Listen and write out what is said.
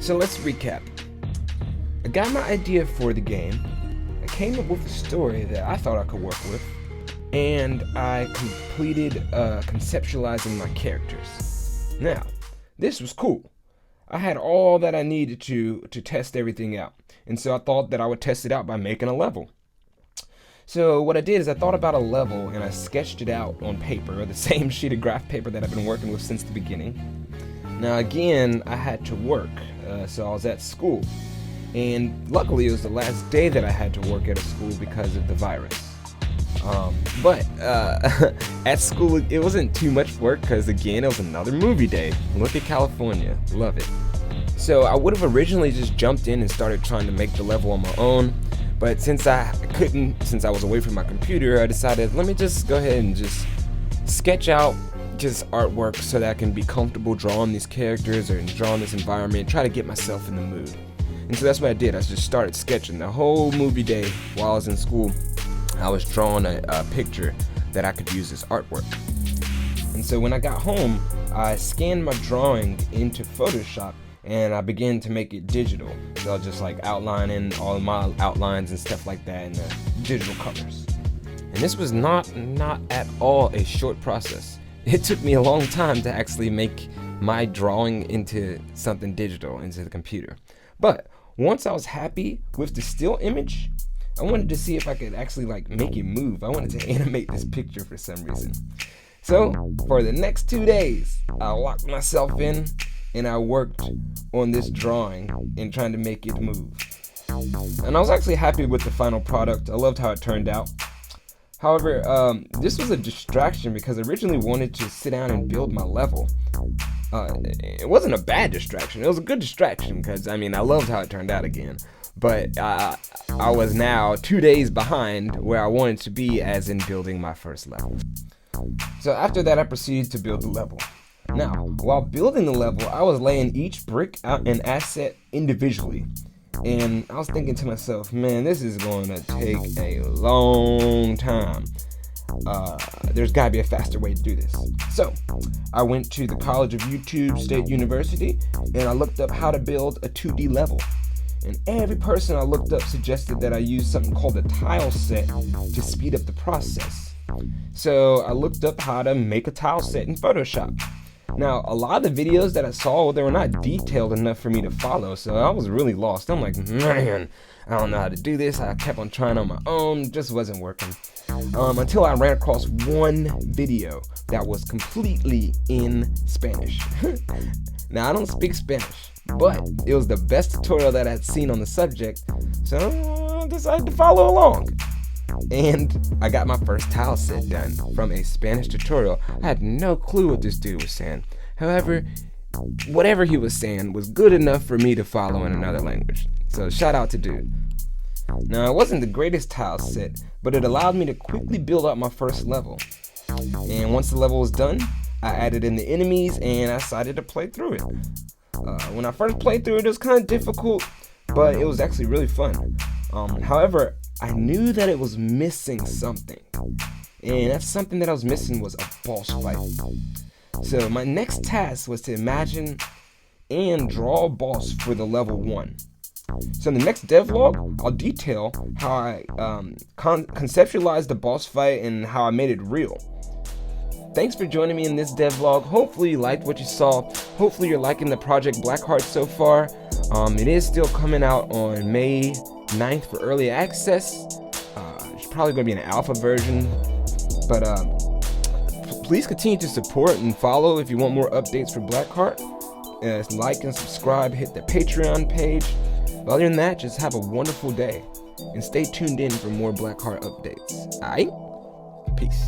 So let's recap. I got my idea for the game, I came up with a story that I thought I could work with, and I completed conceptualizing my characters. Now, this was cool. I had all that I needed to test everything out, and so I thought that I would test it out by making a level. So what I did is I thought about a level and I sketched it out on paper, the same sheet of graph paper that I've been working with since the beginning. Now again, I had to work, so I was at school. And luckily it was the last day that I had to work at a school because of the virus. But at school it wasn't too much work because again it was another movie day. Look at California, love it. So I would have originally just jumped in and started trying to make the level on my own. But since I was away from my computer, I decided let me just go ahead and just sketch out just artwork so that I can be comfortable drawing these characters or drawing this environment, try to get myself in the mood. And so that's what I did. I just started sketching the whole movie day while I was in school. I was drawing a picture that I could use as artwork. And so when I got home, I scanned my drawing into Photoshop and I began to make it digital. So I was just like outlining all of my outlines and stuff like that in the digital colors. And this was not at all a short process. It took me a long time to actually make my drawing into something digital, into the computer. But once I was happy with the still image, I wanted to see if I could actually like make it move. I wanted to animate this picture for some reason. So for the next 2 days, I locked myself in and I worked on this drawing and trying to make it move. And I was actually happy with the final product. I loved how it turned out. However, this was a distraction because I originally wanted to sit down and build my level. It wasn't a bad distraction. It was a good distraction because, I loved how it turned out again. But I was now 2 days behind where I wanted to be as in building my first level. So after that, I proceeded to build the level. Now, while building the level, I was laying each brick out and asset individually. And I was thinking to myself, man, this is going to take a long time. There's got to be a faster way to do this. So I went to the College of YouTube State University and I looked up how to build a 2D level. And every person I looked up suggested that I use something called a tile set to speed up the process. So I looked up how to make a tile set in Photoshop. Now, a lot of the videos that I saw, they were not detailed enough for me to follow, so I was really lost. I'm like, man, I don't know how to do this. I kept on trying on my own, it just wasn't working. Until I ran across one video that was completely in Spanish. Now, I don't speak Spanish, but it was the best tutorial that I'd seen on the subject, so I decided to follow along. And I got my first tile set done from a Spanish tutorial. I had no clue what this dude was saying. However, whatever he was saying was good enough for me to follow in another language. So shout out to dude. Now, it wasn't the greatest tile set, but it allowed me to quickly build up my first level. And once the level was done, I added in the enemies and I decided to play through it. When I first played through it, it was kind of difficult, but it was actually really fun. However, I knew that it was missing something, and that something that I was missing was a boss fight. So my next task was to imagine and draw a boss for the level 1. So in the next devlog, I'll detail how I conceptualized the boss fight and how I made it real. Thanks for joining me in this devlog. Hopefully you liked what you saw. Hopefully you're liking the project Blackheart so far. It is still coming out on May 9th for early access. It's probably going to be an alpha version, but please continue to support and follow if you want more updates for Blackheart. Like and subscribe, hit the Patreon page. But other than that, just have a wonderful day and stay tuned in for more Blackheart updates. Alright? Peace.